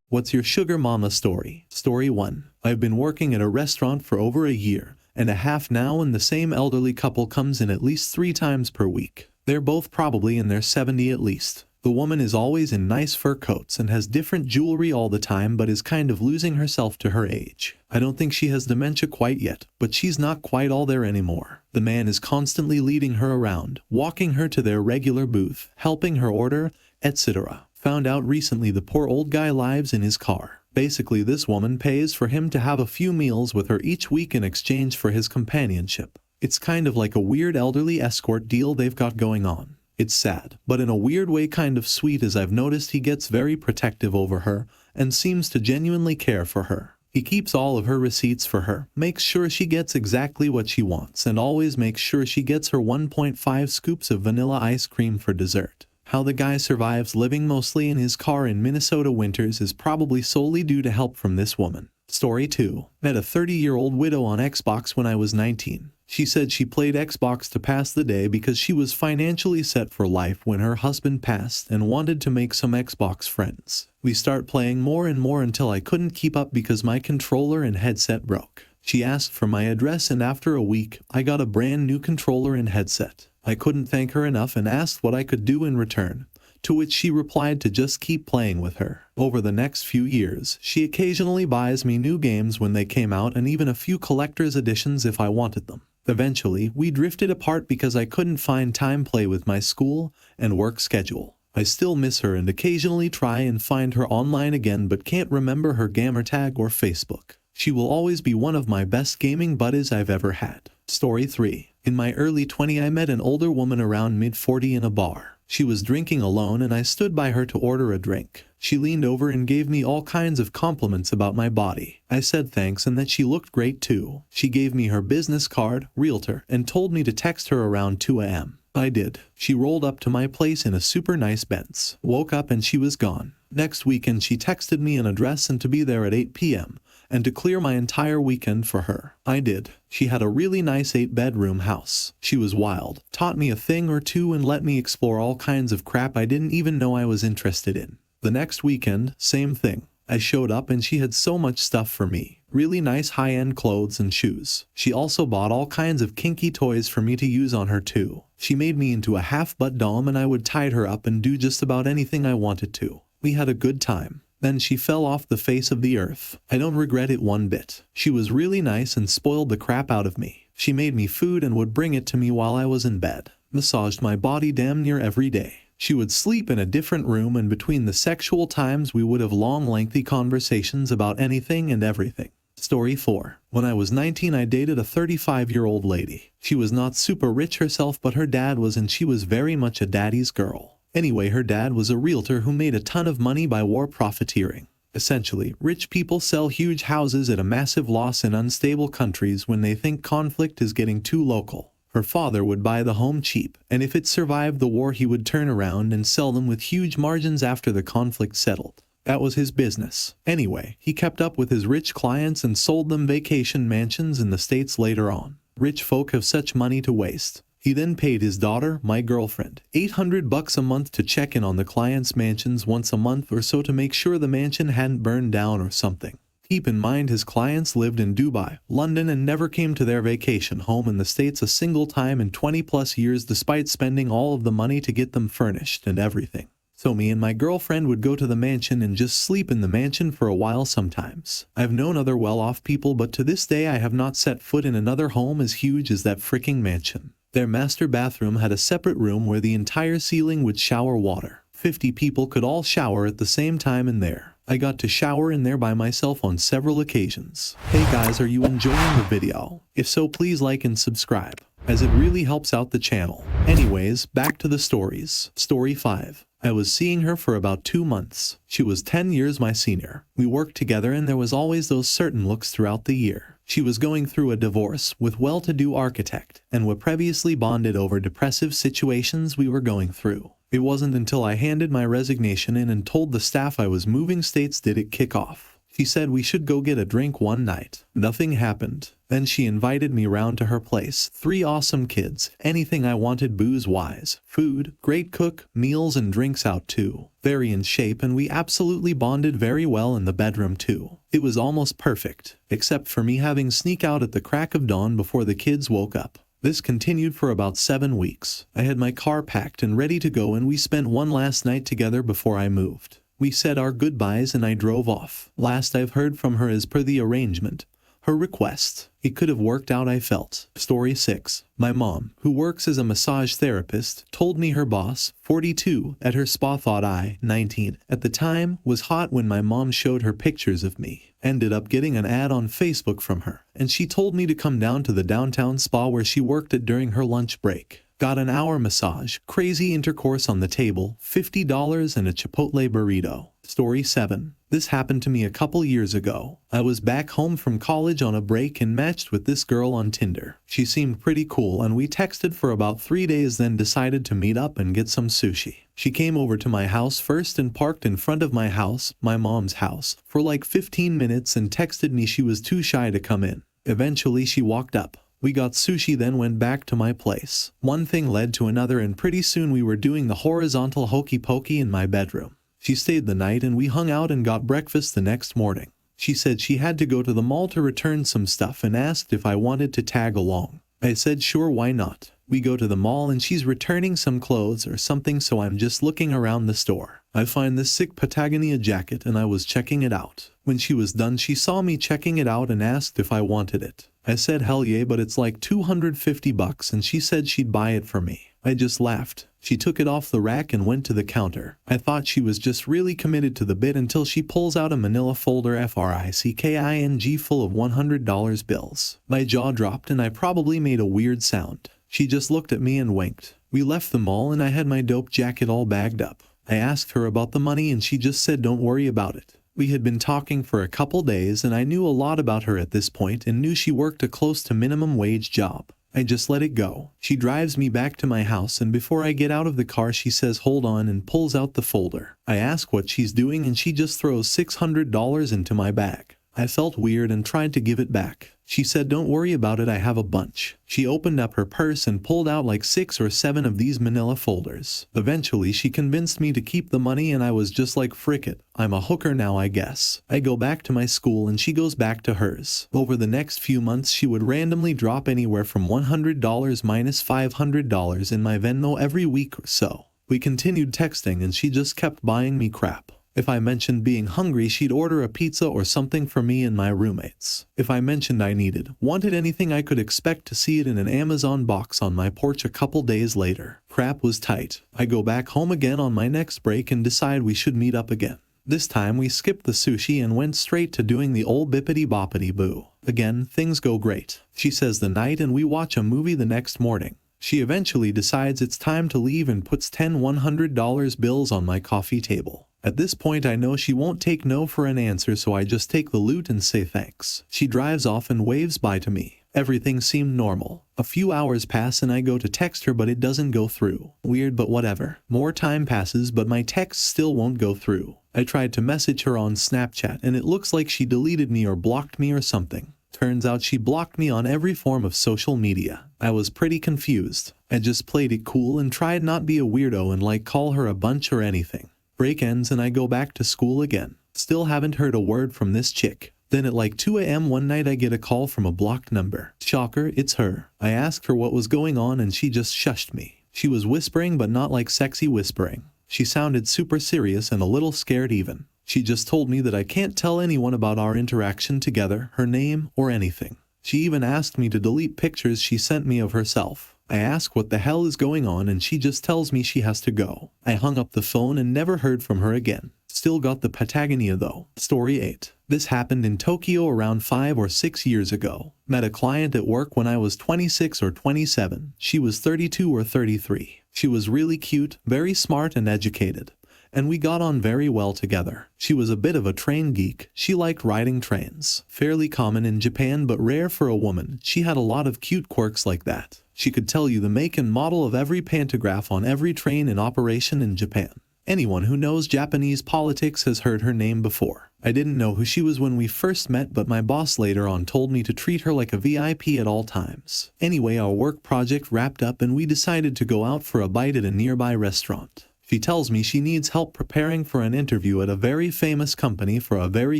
What's your sugar mama story? Story 1. I've been working at a restaurant for over a year and a half now, and the same elderly couple comes in at least 3 times per week. They're both probably in their 70s at least. The woman is always in nice fur coats and has different jewelry all the time, but is kind of losing herself to her age. I don't think she has dementia quite yet, but she's not quite all there anymore. The man is constantly leading her around, walking her to their regular booth, helping her order, etc. Found out recently the poor old guy lives in his car. Basically, this woman pays for him to have a few meals with her each week in exchange for his companionship. It's kind of like a weird elderly escort deal they've got going on. It's sad, but in a weird way kind of sweet, as I've noticed he gets very protective over her and seems to genuinely care for her. He keeps all of her receipts for her, makes sure she gets exactly what she wants, and always makes sure she gets her 1.5 scoops of vanilla ice cream for dessert. How the guy survives living mostly in his car in Minnesota winters is probably solely due to help from this woman. Story 2. Met a 30-year-old widow on Xbox when I was 19. She said she played Xbox to pass the day because she was financially set for life when her husband passed and wanted to make some Xbox friends. We start playing more and more until I couldn't keep up because my controller and headset broke. She asked for my address, and after a week, I got a brand new controller and headset. I couldn't thank her enough and asked what I could do in return, to which she replied to just keep playing with her. Over the next few years, she occasionally buys me new games when they came out, and even a few collector's editions if I wanted them. Eventually, we drifted apart because I couldn't find time to play with my school and work schedule. I still miss her and occasionally try and find her online again, but can't remember her gamertag or Facebook. She will always be one of my best gaming buddies I've ever had. Story 3. In my early 20s, I met an older woman around mid-40 in a bar. She was drinking alone and I stood by her to order a drink. She leaned over and gave me all kinds of compliments about my body. I said thanks and that she looked great too. She gave me her business card, realtor, and told me to text her around 2 a.m. I did. She rolled up to my place in a super nice Benz. Woke up and she was gone. Next weekend she texted me an address and to be there at 8 p.m. and to clear my entire weekend for her. I did. She had a really nice 8-bedroom house. She was wild, taught me a thing or two, and let me explore all kinds of crap I didn't even know I was interested in. The next weekend, same thing. I showed up and she had so much stuff for me. Really nice high-end clothes and shoes. She also bought all kinds of kinky toys for me to use on her too. She made me into a half-butt dom and I would tie her up and do just about anything I wanted to. We had a good time. Then she fell off the face of the earth. I don't regret it one bit. She was really nice and spoiled the crap out of me. She made me food and would bring it to me while I was in bed. Massaged my body damn near every day. She would sleep in a different room, and between the sexual times we would have long lengthy conversations about anything and everything. Story 4. When I was 19 I dated a 35-year-old lady. She was not super rich herself, but her dad was, and she was very much a daddy's girl. Anyway, her dad was a realtor who made a ton of money by war profiteering. Essentially, rich people sell huge houses at a massive loss in unstable countries when they think conflict is getting too local. Her father would buy the home cheap, and if it survived the war he would turn around and sell them with huge margins after the conflict settled. That was his business. Anyway, he kept up with his rich clients and sold them vacation mansions in the States later on. Rich folk have such money to waste. He then paid his daughter, my girlfriend, $800 a month to check in on the client's mansions once a month or so to make sure the mansion hadn't burned down or something. Keep in mind his clients lived in Dubai, London, and never came to their vacation home in the States a single time in 20+ years, despite spending all of the money to get them furnished and everything. So me and my girlfriend would go to the mansion and just sleep in the mansion for a while sometimes. I've known other well-off people, but to this day I have not set foot in another home as huge as that freaking mansion. Their master bathroom had a separate room where the entire ceiling would shower water. 50 people could all shower at the same time in there. I got to shower in there by myself on several occasions. Hey guys, are you enjoying the video? If so, please like and subscribe, as it really helps out the channel. Anyways, back to the stories. Story 5. I was seeing her for about 2 months. She was 10 years my senior. We worked together and there was always those certain looks throughout the year. She was going through a divorce with well-to-do architect and were previously bonded over depressive situations we were going through. It wasn't until I handed my resignation in and told the staff I was moving states did it kick off. She said we should go get a drink one night. Nothing happened. Then she invited me round to her place. 3 awesome kids. Anything I wanted booze-wise. Food, great cook, meals and drinks out too. Very in shape, and we absolutely bonded very well in the bedroom too. It was almost perfect, except for me having sneak out at the crack of dawn before the kids woke up. This continued for about 7 weeks. I had my car packed and ready to go, and we spent one last night together before I moved. We said our goodbyes and I drove off. Last I've heard from her is per the arrangement. Her request. It could have worked out, I felt. Story 6. My mom, who works as a massage therapist, told me her boss, 42, at her spa thought I, 19, at the time, was hot when my mom showed her pictures of me. Ended up getting an ad on Facebook from her, and she told me to come down to the downtown spa where she worked at during her lunch break. Got an hour massage, crazy intercourse on the table, $50 and a Chipotle burrito. Story 7. This happened to me a couple years ago. I was back home from college on a break and matched with this girl on Tinder. She seemed pretty cool and we texted for about 3 days, then decided to meet up and get some sushi. She came over to my house first and parked in front of my house, my mom's house, for like 15 minutes and texted me she was too shy to come in. Eventually she walked up. We got sushi, then went back to my place. One thing led to another and pretty soon we were doing the horizontal hokey pokey in my bedroom. She stayed the night and we hung out and got breakfast the next morning. She said she had to go to the mall to return some stuff and asked if I wanted to tag along. I said sure, why not. We go to the mall and she's returning some clothes or something, so I'm just looking around the store. I find this sick Patagonia jacket and I was checking it out. When she was done, she saw me checking it out and asked if I wanted it. I said hell yeah, but it's like $250, and she said she'd buy it for me. I just laughed. She took it off the rack and went to the counter. I thought she was just really committed to the bit until she pulls out a manila folder FRICKING full of $100 bills. My jaw dropped and I probably made a weird sound. She just looked at me and winked. We left the mall and I had my dope jacket all bagged up. I asked her about the money and she just said don't worry about it. We had been talking for a couple days and I knew a lot about her at this point and knew she worked a close to minimum wage job. I just let it go. She drives me back to my house and before I get out of the car she says hold on and pulls out the folder. I ask what she's doing and she just throws $600 into my bag. I felt weird and tried to give it back. She said don't worry about it, I have a bunch. She opened up her purse and pulled out like 6 or 7 of these manila folders. Eventually she convinced me to keep the money and I was just like frick it, I'm a hooker now I guess. I go back to my school and she goes back to hers. Over the next few months she would randomly drop anywhere from $100 minus $500 in my Venmo every week or so. We continued texting and she just kept buying me crap. If I mentioned being hungry, she'd order a pizza or something for me and my roommates. If I mentioned I wanted anything, I could expect to see it in an Amazon box on my porch a couple days later. Crap was tight. I go back home again on my next break and decide we should meet up again. This time we skipped the sushi and went straight to doing the old bippity boppity boo. Again, things go great. She says the night and we watch a movie the next morning. She eventually decides it's time to leave and puts 10 $100 bills on my coffee table. At this point I know she won't take no for an answer, so I just take the loot and say thanks. She drives off and waves bye to me. Everything seemed normal. A few hours pass and I go to text her but it doesn't go through. Weird, but whatever. More time passes but my text still won't go through. I tried to message her on Snapchat and it looks like she deleted me or blocked me or something. Turns out she blocked me on every form of social media. I was pretty confused. I just played it cool and tried not be a weirdo and like call her a bunch or anything. Break ends and I go back to school again. Still haven't heard a word from this chick. Then at like 2 a.m. one night I get a call from a blocked number. Shocker, it's her. I asked her what was going on and she just shushed me. She was whispering but not like sexy whispering. She sounded super serious and a little scared even. She just told me that I can't tell anyone about our interaction together, her name, or anything. She even asked me to delete pictures she sent me of herself. I ask what the hell is going on and she just tells me she has to go. I hung up the phone and never heard from her again. Still got the Patagonia though. Story 8. This happened in Tokyo around 5 or 6 years ago. Met a client at work when I was 26 or 27. She was 32 or 33. She was really cute, very smart and educated. And we got on very well together. She was a bit of a train geek. She liked riding trains. Fairly common in Japan but rare for a woman. She had a lot of cute quirks like that. She could tell you the make and model of every pantograph on every train in operation in Japan. Anyone who knows Japanese politics has heard her name before. I didn't know who she was when we first met, but my boss later on told me to treat her like a VIP at all times. Anyway, our work project wrapped up and we decided to go out for a bite at a nearby restaurant. She tells me she needs help preparing for an interview at a very famous company for a very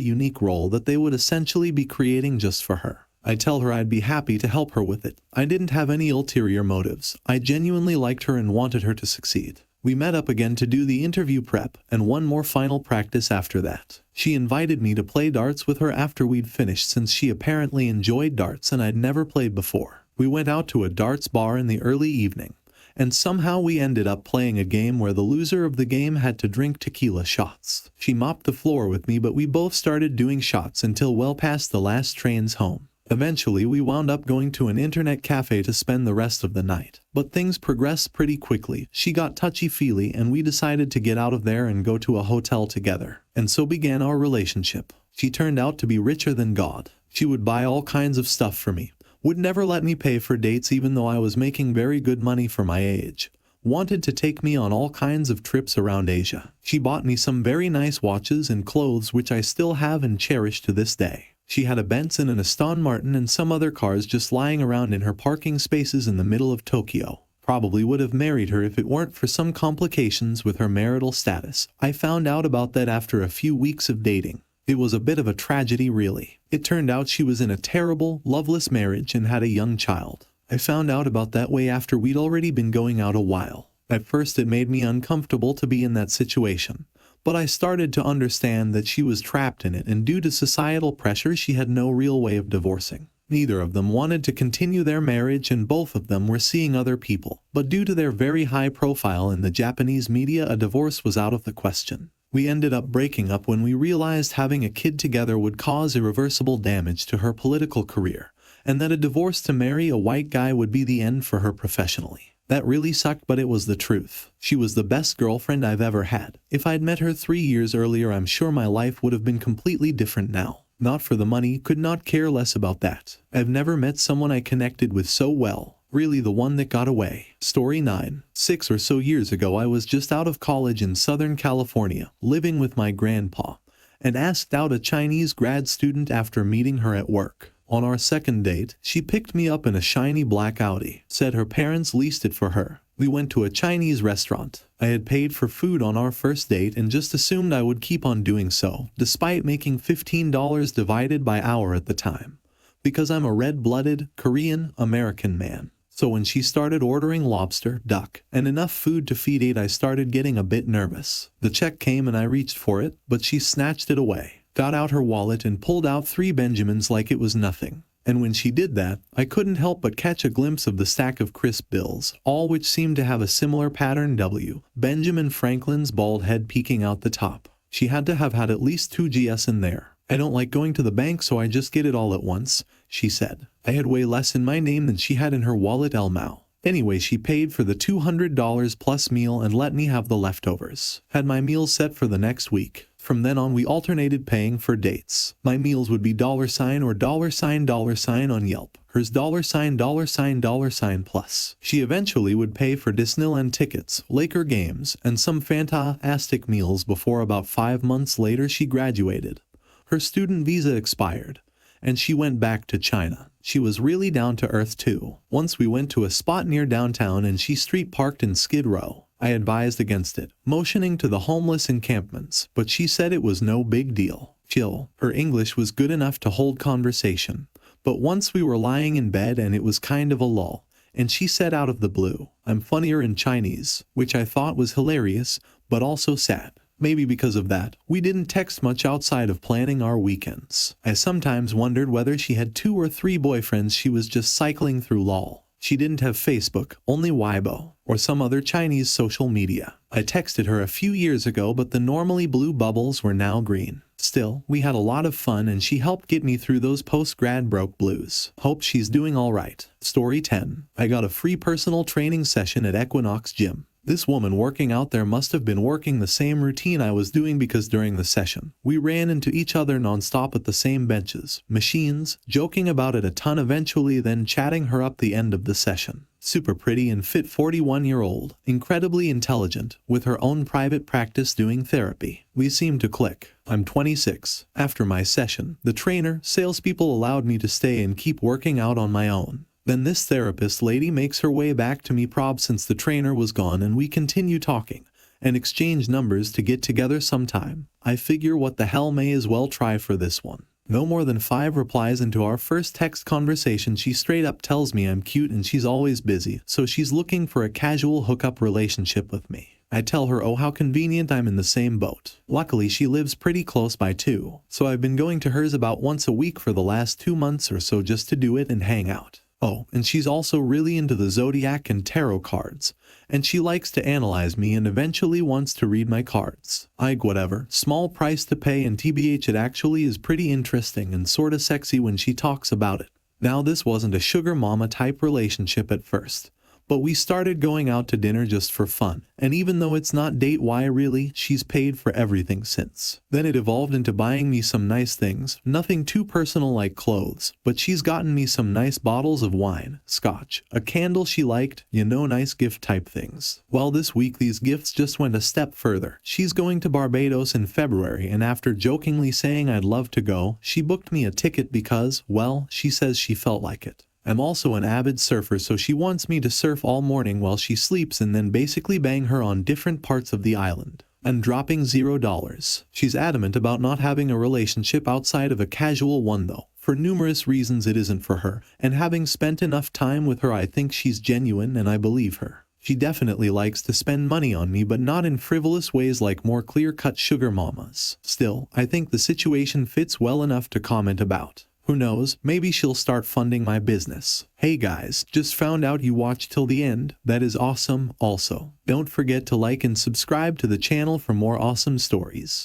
unique role that they would essentially be creating just for her. I tell her I'd be happy to help her with it. I didn't have any ulterior motives. I genuinely liked her and wanted her to succeed. We met up again to do the interview prep and one more final practice after that. She invited me to play darts with her after we'd finished since she apparently enjoyed darts and I'd never played before. We went out to a darts bar in the early evening, and somehow we ended up playing a game where the loser of the game had to drink tequila shots. She mopped the floor with me, but we both started doing shots until well past the last trains home. Eventually, we wound up going to an internet cafe to spend the rest of the night. But things progressed pretty quickly. She got touchy-feely and we decided to get out of there and go to a hotel together. And so began our relationship. She turned out to be richer than God. She would buy all kinds of stuff for me. Would never let me pay for dates even though I was making very good money for my age. Wanted to take me on all kinds of trips around Asia. She bought me some very nice watches and clothes which I still have and cherish to this day. She had a Benz and an Aston Martin and some other cars just lying around in her parking spaces in the middle of Tokyo. Probably would have married her if it weren't for some complications with her marital status. I found out about that after a few weeks of dating. It was a bit of a tragedy, really. It turned out she was in a terrible, loveless marriage and had a young child. I found out about that way after we'd already been going out a while. At first it made me uncomfortable to be in that situation. But I started to understand that she was trapped in it, and due to societal pressure she had no real way of divorcing. Neither of them wanted to continue their marriage and both of them were seeing other people. But due to their very high profile in the Japanese media, a divorce was out of the question. We ended up breaking up when we realized having a kid together would cause irreversible damage to her political career, and that a divorce to marry a white guy would be the end for her professionally. That really sucked, but it was the truth. She was the best girlfriend I've ever had. If I'd met her 3 years earlier, I'm sure my life would have been completely different now. Not for the money, could not care less about that. I've never met someone I connected with so well. Really the one that got away. Story 9. 6 or so years ago I was just out of college in Southern California, living with my grandpa, and asked out a Chinese grad student after meeting her at work. On our second date, she picked me up in a shiny black Audi, said her parents leased it for her. We went to a Chinese restaurant. I had paid for food on our first date and just assumed I would keep on doing so, despite making $15 divided by hour at the time. Because I'm a red-blooded, Korean, American man. So when she started ordering lobster, duck, and enough food to feed 8, I started getting a bit nervous. The check came and I reached for it, but she snatched it away. Got out her wallet and pulled out 3 Benjamins like it was nothing. And when she did that, I couldn't help but catch a glimpse of the stack of crisp bills, all which seemed to have a similar pattern. W. Benjamin Franklin's bald head peeking out the top. She had to have had at least 2 GS in there. I don't like going to the bank, so I just get it all at once, she said. I had way less in my name than she had in her wallet. Elmao. Anyway, she paid for the $200 plus meal and let me have the leftovers. Had my meals set for the next week. From then on we alternated paying for dates. My meals would be $sign or $sign on Yelp. Hers $sign plus. She eventually would pay for Disneyland tickets, Laker games, and some fantastic meals before about 5 months later she graduated. Her student visa expired, and she went back to China. She was really down to earth too. Once we went to a spot near downtown and she street parked in Skid Row. I advised against it, motioning to the homeless encampments, but she said it was no big deal. Chill. Her English was good enough to hold conversation. But once we were lying in bed and it was kind of a lull, and she said out of the blue, "I'm funnier in Chinese," which I thought was hilarious, but also sad. Maybe because of that, we didn't text much outside of planning our weekends. I sometimes wondered whether she had 2 or 3 boyfriends she was just cycling through lol. She didn't have Facebook, only Weibo, or some other Chinese social media. I texted her a few years ago, but the normally blue bubbles were now green. Still, we had a lot of fun and she helped get me through those post-grad broke blues. Hope she's doing alright. Story 10. I got a free personal training session at Equinox Gym. This woman working out there must have been working the same routine I was doing because during the session, we ran into each other nonstop at the same benches, machines, joking about it a ton, eventually then chatting her up the end of the session. Super pretty and fit 41-year-old, incredibly intelligent, with her own private practice doing therapy. We seemed to click. I'm 26. After my session, the trainer, salespeople allowed me to stay and keep working out on my own. Then this therapist lady makes her way back to me prob since the trainer was gone, and we continue talking and exchange numbers to get together sometime. I figure what the hell, may as well try for this one. No more than 5 replies into our first text conversation, she straight up tells me I'm cute and she's always busy, so she's looking for a casual hookup relationship with me. I tell her, oh how convenient, I'm in the same boat. Luckily she lives pretty close by too, so I've been going to hers about once a week for the last 2 months or so just to do it and hang out. Oh, and she's also really into the zodiac and tarot cards, and she likes to analyze me and eventually wants to read my cards. Whatever, small price to pay, and TBH it actually is pretty interesting and sorta sexy when she talks about it. Now this wasn't a sugar mama type relationship at first, but we started going out to dinner just for fun, and even though it's not date why really, she's paid for everything since. Then it evolved into buying me some nice things, nothing too personal like clothes, but she's gotten me some nice bottles of wine, scotch, a candle she liked, nice gift type things. Well, this week these gifts just went a step further. She's going to Barbados in February, and after jokingly saying I'd love to go, she booked me a ticket because, well, she says she felt like it. I'm also an avid surfer, so she wants me to surf all morning while she sleeps and then basically bang her on different parts of the island. I'm dropping $0. She's adamant about not having a relationship outside of a casual one though. For numerous reasons it isn't for her, and having spent enough time with her I think she's genuine and I believe her. She definitely likes to spend money on me, but not in frivolous ways like more clear-cut sugar mamas. Still, I think the situation fits well enough to comment about. Who knows, maybe she'll start funding my business. Hey guys, just found out you watched till the end. That is awesome. Also, don't forget to like and subscribe to the channel for more awesome stories.